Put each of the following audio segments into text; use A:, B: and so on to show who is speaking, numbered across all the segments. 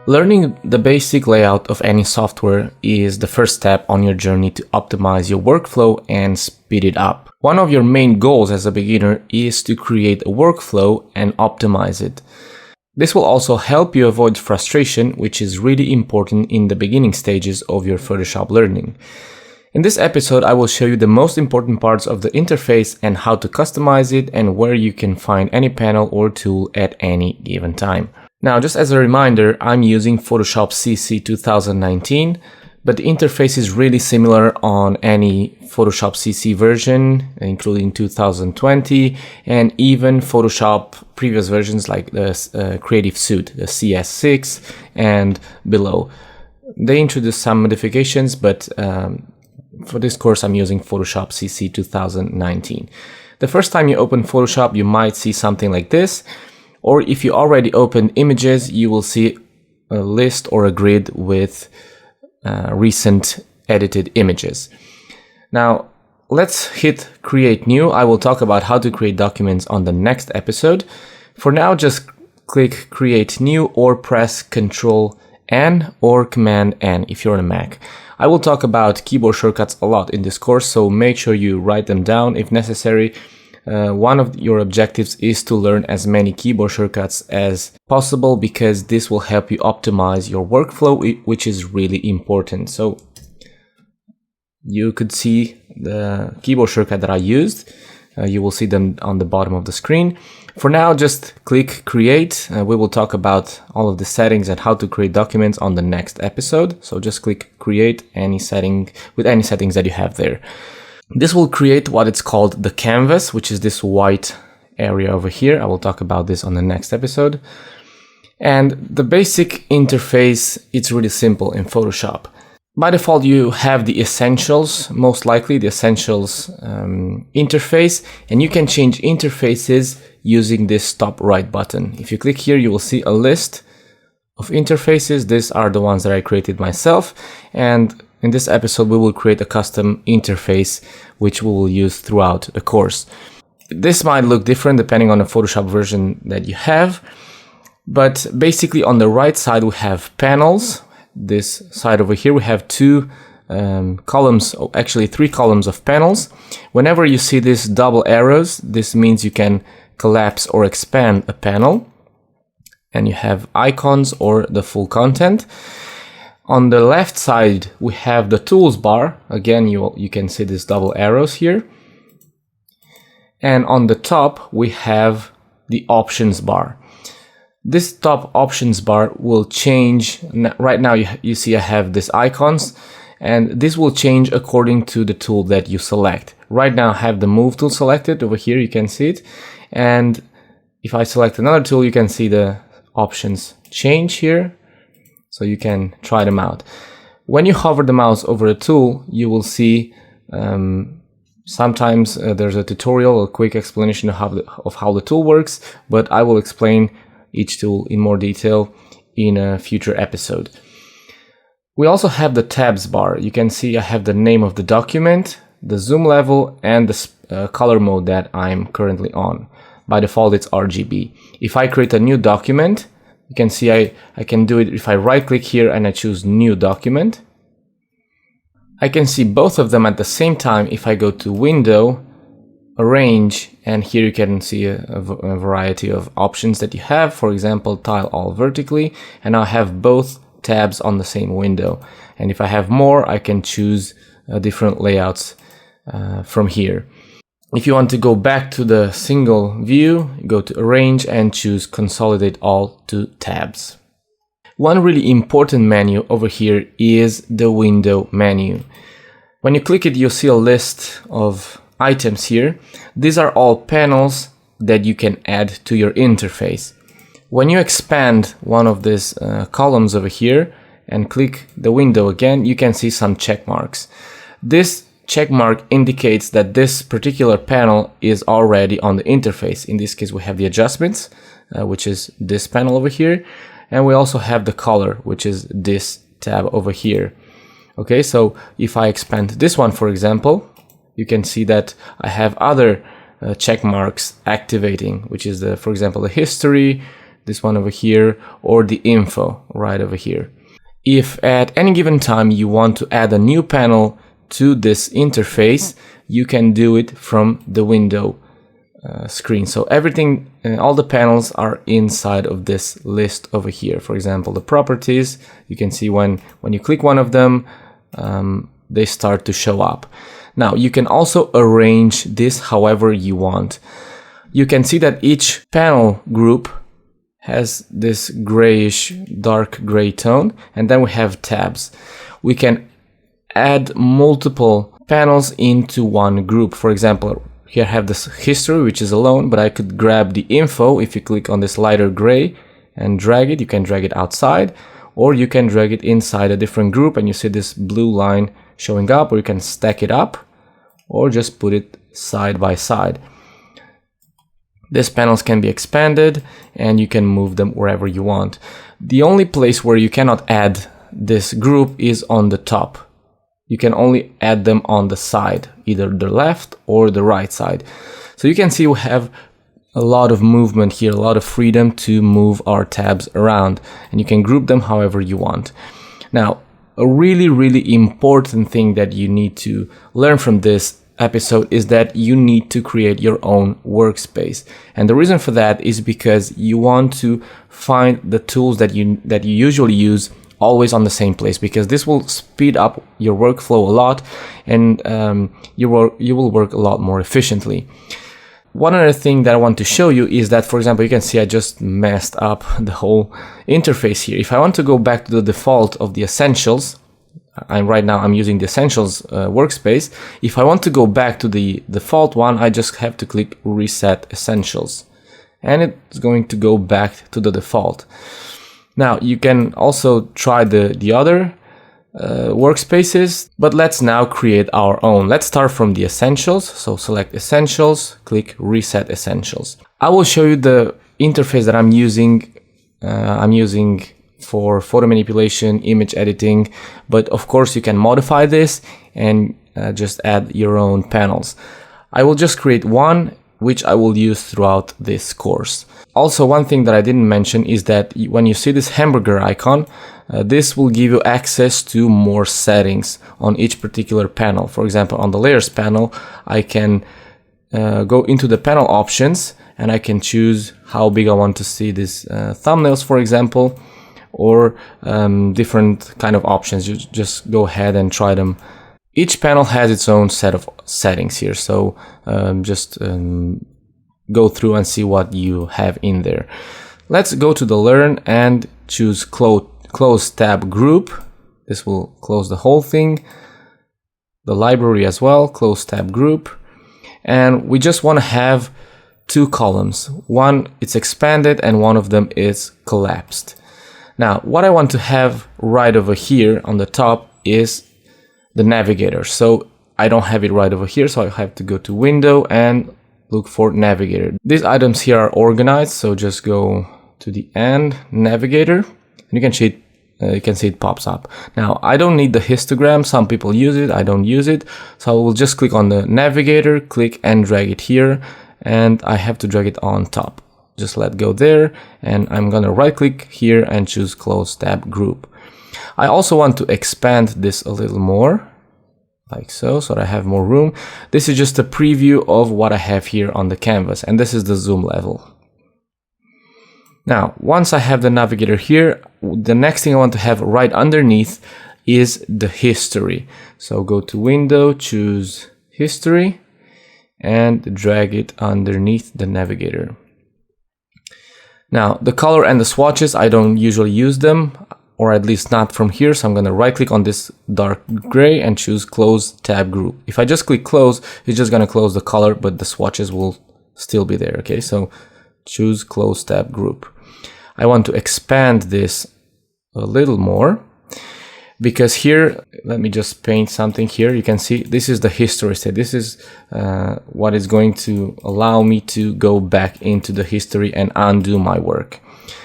A: Learning the basic layout of any software is the first step on your journey to optimize your workflow and speed it up. One of your main goals as a beginner is to create a workflow and optimize it. This will also help you avoid frustration, which is really important in the beginning stages of your Photoshop learning. In this episode, I will show you the most important parts of the interface and how to customize it and where you can find any panel or tool at any given time. Now, just as a reminder, I'm using Photoshop CC 2019, but the interface is really similar on any Photoshop CC version, including 2020, and even Photoshop previous versions like the Creative Suite, the CS6 and below. They introduced some modifications, but for this course, I'm using Photoshop CC 2019. The first time you open Photoshop, you might see something like this. Or if you already opened images, you will see a list or a grid with recent edited images. Now, let's hit Create New. I will talk about how to create documents on the next episode. For now, just click Create New or press Ctrl N or Command N if you're on a Mac. I will talk about keyboard shortcuts a lot in this course, so make sure you write them down if necessary. One of your objectives is to learn as many keyboard shortcuts as possible because this will help you optimize your workflow, which is really important. So you could see the keyboard shortcut that I used. You will see them on the bottom of the screen. For now, just click Create. We will talk about all of the settings and how to create documents on the next episode. So just click Create any setting with any settings that you have there. This will create what it's called the canvas, which is this white area over here. I will talk about this on the next episode. And the basic interface, it's really simple in Photoshop. By default, you have the essentials, most likely the essentials interface, and you can change interfaces using this top right button. If you click here, you will see a list of interfaces. These are the ones that I created myself. And in this episode, we will create a custom interface, which we will use throughout the course. This might look different depending on the Photoshop version that you have. But basically on the right side, we have panels. This side over here, we have two columns, actually 3 columns of panels. Whenever you see these double arrows, this means you can collapse or expand a panel. And you have icons or the full content. On the left side, we have the tools bar. Again, you can see these double arrows here. And on the top, we have the options bar. This top options bar will change. Right now, you see I have these icons, and this will change according to the tool that you select. Right now, I have the Move tool selected. Over here, you can see it. And if I select another tool, you can see the options change here. So you can try them out. When you hover the mouse over a tool, you will see sometimes there's a tutorial, a quick explanation of how the tool works, but I will explain each tool in more detail in a future episode. We also have the tabs bar. You can see I have the name of the document, the zoom level, and the color mode that I'm currently on. By default, it's RGB. If I create a new document, you can see I can do it if I right click here and I choose new document. I can see both of them at the same time if I go to Window, Arrange, and here you can see a variety of options that you have. For example, tile all vertically, and I have both tabs on the same window. And if I have more, I can choose different layouts from here. If you want to go back to the single view, go to Arrange and choose Consolidate All to Tabs. One really important menu over here is the Window menu. When you click it, you'll see a list of items here. These are all panels that you can add to your interface. When you expand one of these columns over here and click the window again, you can see some check marks. This check mark indicates that this particular panel is already on the interface. In this case, we have the adjustments, which is this panel over here. And we also have the color, which is this tab over here. Okay, so if I expand this one, for example, you can see that I have other check marks activating, which is for example, the history, this one over here, or the info right over here. If at any given time you want to add a new panel to this interface, you can do it from the window screen. So everything, all the panels are inside of this list over here. For example, the properties, you can see when you click one of them, they start to show up. Now you can also arrange this however you want. You can see that each panel group has this grayish, dark gray tone, and then we have tabs. We can add multiple panels into one group. For example, here I have this history, which is alone, but I could grab the info. If you click on this lighter gray and drag it, you can drag it outside, or you can drag it inside a different group, and you see this blue line showing up, or you can stack it up, or just put it side by side. These panels can be expanded and you can move them wherever you want. The only place where you cannot add this group is on the top. You can only add them on the side, either the left or the right side. So you can see we have a lot of movement here, a lot of freedom to move our tabs around, and you can group them however you want. Now, a really important thing that you need to learn from this episode is that you need to create your own workspace. And the reason for that is because you want to find the tools that you usually use always on the same place, because this will speed up your workflow a lot, and you will work a lot more efficiently. One other thing that I want to show you is that, for example, you can see I just messed up the whole interface here. If I want to go back to the default of the Essentials, right now I'm using the Essentials workspace. If I want to go back to the default one, I just have to click Reset Essentials, and it's going to go back to the default. Now you can also try the other workspaces, but let's now create our own. Let's start from the Essentials. So select Essentials, click Reset Essentials. I will show you the interface that I'm using. For photo manipulation, image editing, but of course you can modify this and just add your own panels. I will just create one which I will use throughout this course. Also, one thing that I didn't mention is that when you see this hamburger icon, this will give you access to more settings on each particular panel. For example, on the layers panel, I can go into the panel options and I can choose how big I want to see these thumbnails, for example, or different kind of options. You just go ahead and try them. Each panel has its own set of settings here, so just go through and see what you have in there. Let's go to the Learn and choose Close Tab Group. This will close the whole thing. The library as well, Close Tab Group. And we just want to have two columns. One it's expanded and one of them is collapsed. Now, what I want to have right over here on the top is the navigator. So I don't have it right over here, so I have to go to Window and look for Navigator. These items here are organized, so just go to the end, Navigator, and you can see it pops up. Now, I don't need the histogram. Some people use it. I don't use it. So I will just click on the Navigator, click and drag it here, and I have to drag it on top. Just let go there, and I'm gonna right click here and choose Close Tab Group. I also want to expand this a little more, like so that I have more room. This is just a preview of what I have here on the canvas, and this is the zoom level. Now, once I have the navigator here, the next thing I want to have right underneath is the history. So go to Window, choose History, and drag it underneath the navigator. Now, the color and the swatches, I don't usually use them, or at least not from here. So I'm going to right click on this dark gray and choose Close Tab Group. If I just click Close, it's just going to close the color, but the swatches will still be there. Okay, so choose Close Tab Group. I want to expand this a little more, because here, let me just paint something here. You can see this is the history set. This is what is going to allow me to go back into the history and undo my work.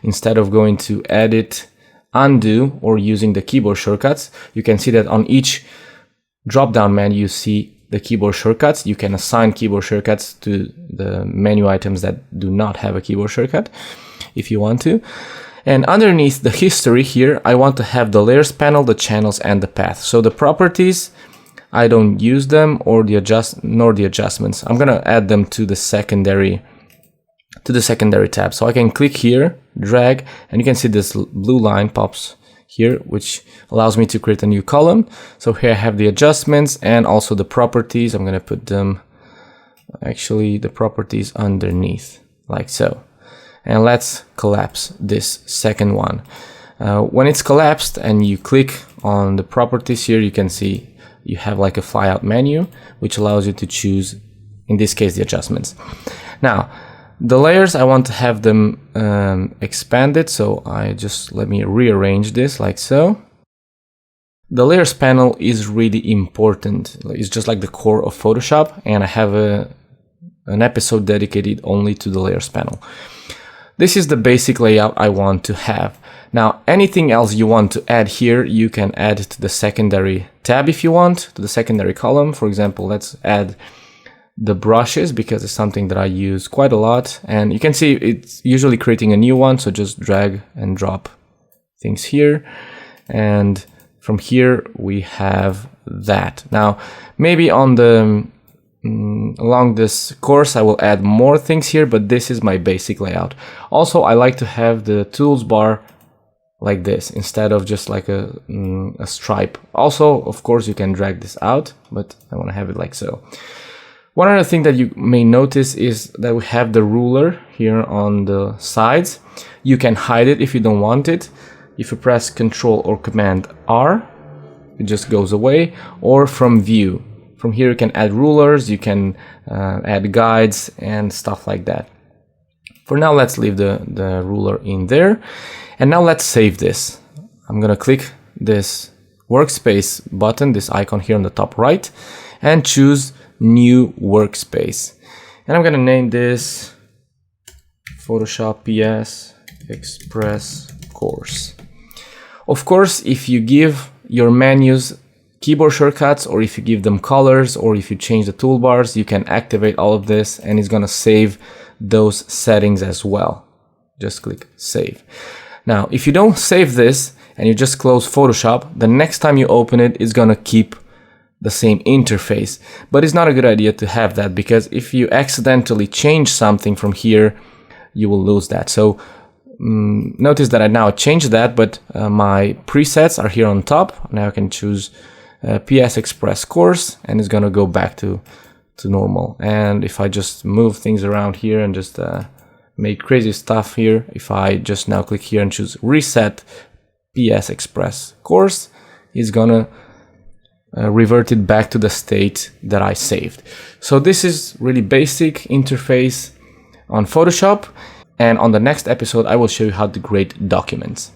A: Instead of going to Edit, Undo, or using the keyboard shortcuts, you can see that on each drop-down menu you see the keyboard shortcuts. You can assign keyboard shortcuts to the menu items that do not have a keyboard shortcut. if you want to. And underneath the history here, I want to have the layers panel, the channels, and the path. So the properties, I don't use them, or the adjustments. I'm gonna add them to the secondary tab. So I can click here, drag, and you can see this blue line pops here, which allows me to create a new column. So here I have the adjustments and also the properties. I'm gonna put them, actually the properties underneath, like so. And let's collapse this second one. When it's collapsed and you click on the properties here, you can see you have like a flyout menu, which allows you to choose, in this case, the adjustments. Now, the layers, I want to have them expanded, so let me rearrange this like so. The layers panel is really important. It's just like the core of Photoshop, and I have an episode dedicated only to the layers panel. This is the basic layout I want to have. Now, anything else you want to add here, you can add to the secondary tab if you want, to the secondary column. For example, let's add the brushes, because it's something that I use quite a lot. And you can see it's usually creating a new one, so just drag and drop things here. And from here, we have that. Now, maybe on the along this course I will add more things here, but this is my basic layout. Also, I like to have the tools bar like this instead of just like a stripe. Also, of course, you can drag this out, but I want to have it like so. One other thing that you may notice is that we have the ruler here on the sides. You can hide it if you don't want it. If you press Ctrl or Command R, it just goes away. Or from view. From here you can add rulers, you can add guides and stuff like that. For now, let's leave the ruler in there. And now let's save this. I'm gonna click this workspace button, this icon here on the top right, and choose new workspace. And I'm gonna name this Photoshop PS Express course. Of course, if you give your menus keyboard shortcuts, or if you give them colors, or if you change the toolbars, you can activate all of this and it's gonna save those settings as well. Just click save. Now, if you don't save this and you just close Photoshop, the next time you open it, it's gonna keep the same interface. But it's not a good idea to have that, because if you accidentally change something from here, you will lose that. So notice that I now changed that, but my presets are here on top. Now I can choose PS Express course, and it's gonna go back to normal. And if I just move things around here and just make crazy stuff here, if I just now click here and choose reset PS Express course, it's gonna revert it back to the state that I saved. So this is really basic interface on Photoshop, and on the next episode I will show you how to create documents.